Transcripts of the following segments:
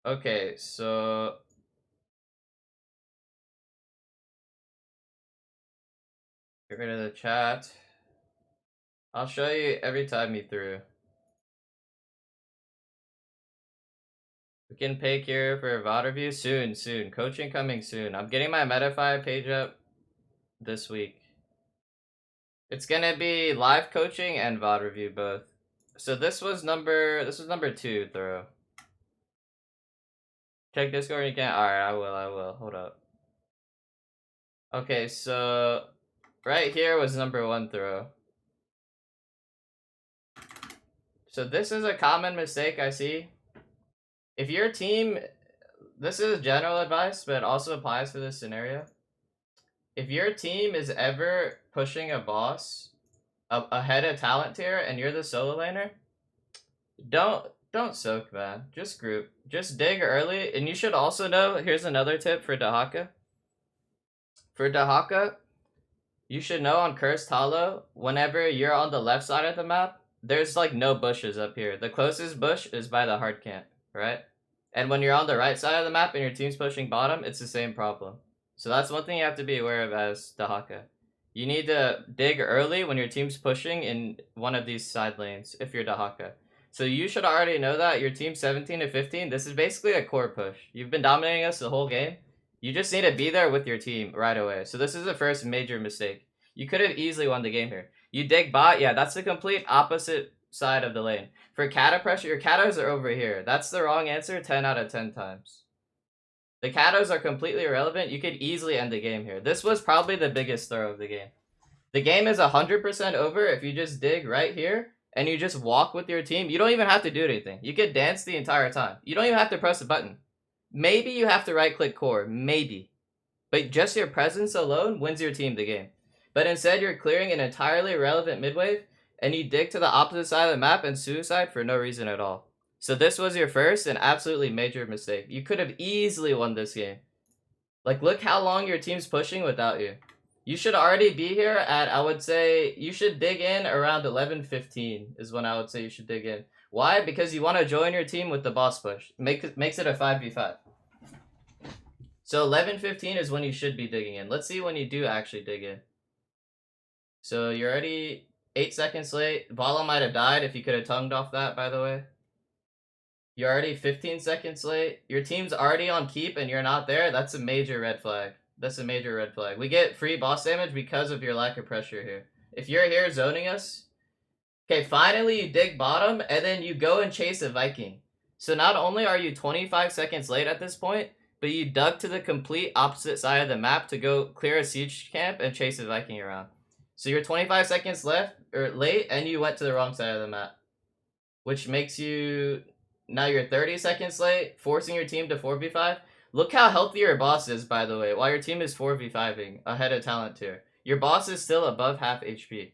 Okay, so get rid of the chat. I'll show you every time he threw. We can pick here for a VOD review soon. Coaching coming soon. I'm getting my Metafy page up this week. It's gonna be live coaching and VOD review both. So this was number 2 throw. Check Discord you can. Alright, I will. Hold up. Okay, so right here was number 1 throw. So this is a common mistake I see. If your team, this is general advice, but it also applies for this scenario. If your team is ever pushing a boss ahead of talent tier and you're the solo laner, don't soak, man. Just group. Just dig early. And you should also know, here's another tip for Dahaka. For Dahaka, you should know on Cursed Hollow, whenever you're on the left side of the map, there's like no bushes up here. The closest bush is by the hard camp, right? And when you're on the right side of the map and your team's pushing bottom, it's the same problem. So that's one thing you have to be aware of as Dahaka. You need to dig early when your team's pushing in one of these side lanes if you're Dahaka. So you should already know that your team's 17 to 15. This is basically a core push. You've been dominating us the whole game. You just need to be there with your team right away. So this is the first major mistake. You could have easily won the game here. You dig bot, yeah, that's the complete opposite side of the lane. For kata pressure, your katas are over here. That's the wrong answer 10 out of 10 times. The katas are completely irrelevant. You could easily end the game here. This was probably the biggest throw of the game. The game is 100% over if you just dig right here and you just walk with your team. You don't even have to do anything. You could dance the entire time. You don't even have to press a button. Maybe you have to right-click core. Maybe. But just your presence alone wins your team the game. But instead, you're clearing an entirely irrelevant mid-wave, and you dig to the opposite side of the map and suicide for no reason at all. So this was your first and absolutely major mistake. You could have easily won this game. Like, look how long your team's pushing without you. You should already be here at, I would say, you should dig in around 11:15 is when I would say you should dig in. Why? Because you want to join your team with the boss push. Makes it a 5v5. So 11:15 is when you should be digging in. Let's see when you do actually dig in. So you're already 8 seconds late. Vala might have died if you could have tongued off that, by the way. You're already 15 seconds late. Your team's already on keep and you're not there. That's a major red flag. That's a major red flag. We get free boss damage because of your lack of pressure here. If you're here zoning us, okay, finally you dig bottom and then you go and chase a Viking. So not only are you 25 seconds late at this point, but you dug to the complete opposite side of the map to go clear a siege camp and chase a Viking around. So you're 25 seconds late and you went to the wrong side of the map, which makes you, now you're 30 seconds late, forcing your team to 4v5. Look how healthy your boss is, by the way, while your team is 4v5ing ahead of talent tier. Your boss is still above half HP.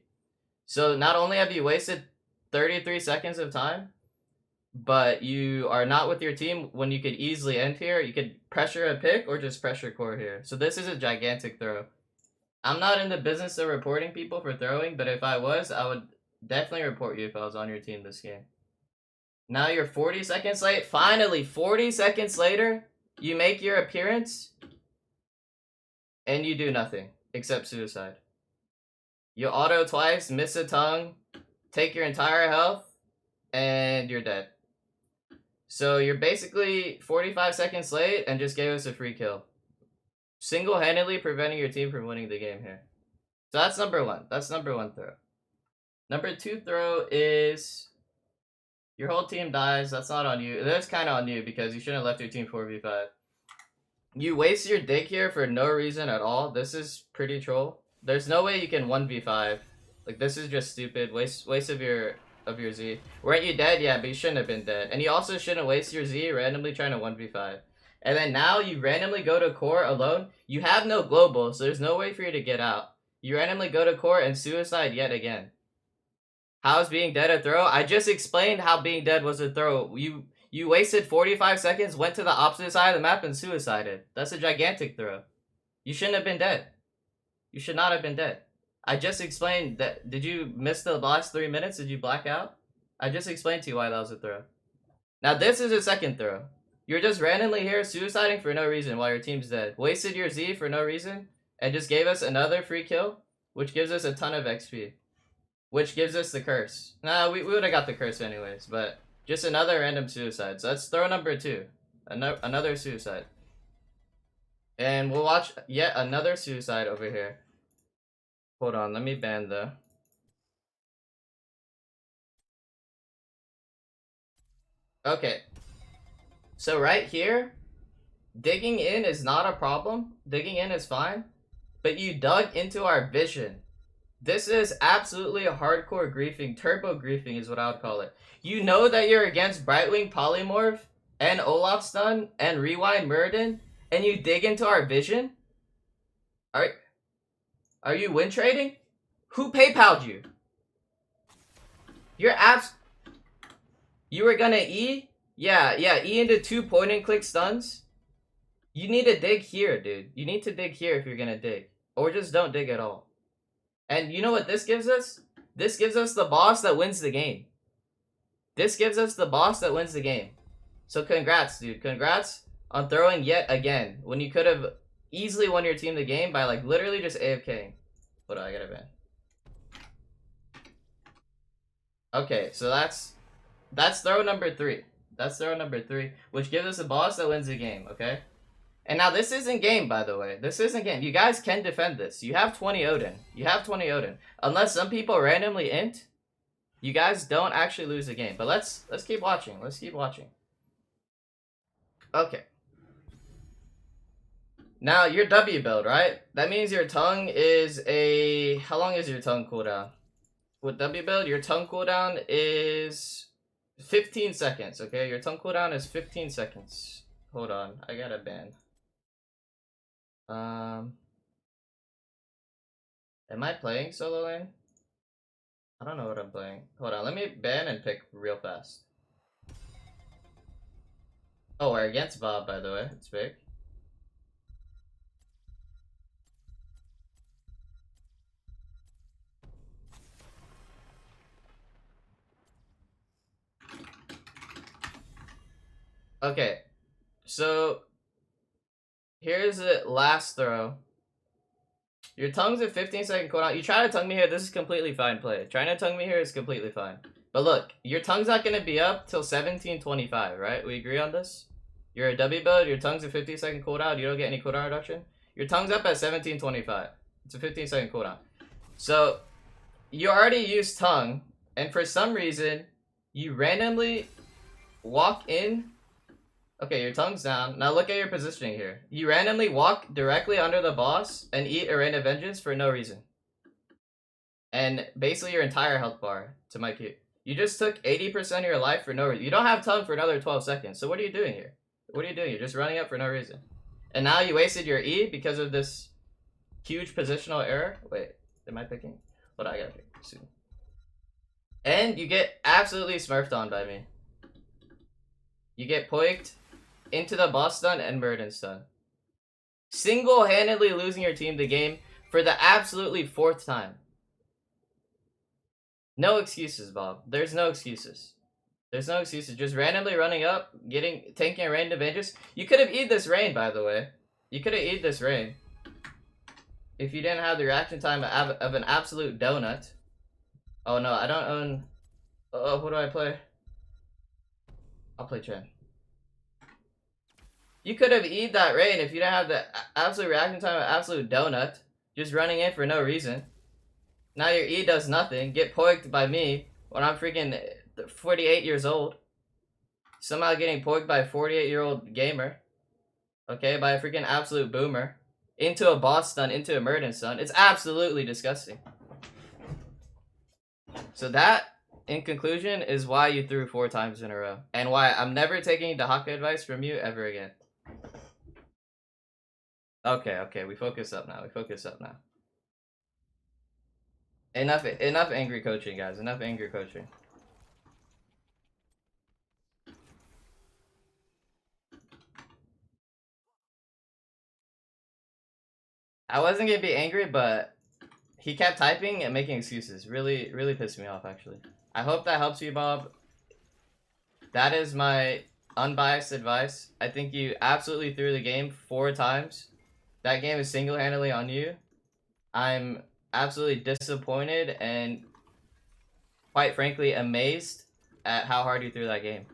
So not only have you wasted 33 seconds of time, but you are not with your team when you could easily end here. You could pressure a pick or just pressure core here. So this is a gigantic throw. I'm not in the business of reporting people for throwing, but if I was, I would definitely report you if I was on your team this game. Now you're 40 seconds late. Finally, 40 seconds later, you make your appearance and you do nothing except suicide. You auto twice, miss a tongue, take your entire health, and you're dead. So you're basically 45 seconds late and just gave us a free kill. Single-handedly preventing your team from winning the game here. So that's number one. That's number one throw. Number two throw is your whole team dies. That's not on you. That's kind of on you because you shouldn't have left your team 4v5. You waste your dig here for no reason at all. This is pretty troll. There's no way you can 1v5. Like, this is just stupid. Waste of your Z. Weren't you dead? Yeah, but you shouldn't have been dead. And you also shouldn't waste your Z randomly trying to 1v5. And then now you randomly go to core alone. You have no global, so there's no way for you to get out. You randomly go to core and suicide yet again. How is being dead a throw? I just explained how being dead was a throw. You wasted 45 seconds, went to the opposite side of the map, and suicided. That's a gigantic throw. You shouldn't have been dead. You should not have been dead. I just explained that. Did you miss the last 3 minutes? Did you black out? I just explained to you why that was a throw. Now this is a second throw. You're just randomly here suiciding for no reason while your team's dead. Wasted your Z for no reason, and just gave us another free kill, which gives us a ton of XP. Which gives us the curse. Nah, we would have got the curse anyways, but just another random suicide. So that's throw number 2. Another suicide. And we'll watch yet another suicide over here. Hold on, let me ban the... Okay. So right here, digging in is not a problem. Digging in is fine. But you dug into our vision. This is absolutely a hardcore griefing. Turbo griefing is what I would call it. You know that you're against Brightwing Polymorph and Olaf Stun and Rewind Muradin, and you dig into our vision? Are you win trading? Who PayPal'd you? You were gonna E? Yeah, E into 2 point and click stuns. You need to dig here, dude. You need to dig here if you're gonna dig. Or just don't dig at all. And you know what this gives us? This gives us the boss that wins the game. This gives us the boss that wins the game. So congrats, dude. Congrats on throwing yet again. When you could have easily won your team the game by like literally just AFKing. Hold on, I gotta ban. Okay, so that's throw number 3. That's throw number 3, which gives us a boss that wins the game, okay? And now this isn't game, by the way. This isn't game. You guys can defend this. You have 20 Odin. You have 20 Odin. Unless some people randomly int, you guys don't actually lose the game. But let's keep watching. Let's keep watching. Okay. Now, your W build, right? That means your tongue is a... How long is your tongue cooldown? With W build, your tongue cooldown is 15 seconds, okay? Your tongue cooldown is 15 seconds. Hold on. I gotta ban. Am I playing solo lane? I don't know what I'm playing. Hold on, let me ban and pick real fast. Oh, we're against Bob, by the way. It's big. Okay, so here's the last throw. Your tongue's a 15-second cooldown. You try to tongue me here, this is completely fine play. Trying to tongue me here is completely fine. But look, your tongue's not going to be up till 17:25, right? We agree on this? You're a W build, your tongue's a 15-second cooldown, you don't get any cooldown reduction. Your tongue's up at 17:25. It's a 15-second cooldown. So, you already used tongue, and for some reason, you randomly walk in. Okay, your tongue's down. Now look at your positioning here. You randomly walk directly under the boss and eat a Rain of Vengeance for no reason. And basically your entire health bar to my Q. You just took 80% of your life for no reason. You don't have tongue for another 12 seconds. So what are you doing here? What are you doing? You're just running up for no reason. And now you wasted your E because of this huge positional error. Wait, am I picking? Hold on, I gotta pick soon. And you get absolutely smurfed on by me. You get poiked into the boss stun and Muradin stun. Single-handedly losing your team the game for the absolutely 4th time. No excuses, Bob. There's no excuses. There's no excuses. Just randomly running up, taking a Rain of Vengeance. You could have eat this Rain, by the way. You could have eat this Rain. If you didn't have the reaction time of an absolute donut. Oh no, I don't own... Oh, who do I play? I'll play Chen. You could have eaten that Rain if you didn't have the absolute reaction time of absolute donut. Just running in for no reason. Now your E does nothing. Get poiked by me when I'm freaking 48 years old. Somehow getting poiked by a 48-year-old gamer. Okay, by a freaking absolute boomer. Into a boss stun, into a Muradin stun. It's absolutely disgusting. So that, in conclusion, is why you threw 4 times in a row. And why I'm never taking Dahaka advice from you ever again. Okay, we focus up now. Enough angry coaching, guys. Enough angry coaching. I wasn't gonna be angry, but he kept typing and making excuses. Really pissed me off, actually. I hope that helps you, Bob. That is my unbiased advice. I think you absolutely threw the game 4 times. That game is single-handedly on you. I'm absolutely disappointed and, quite frankly, amazed at how hard you threw that game.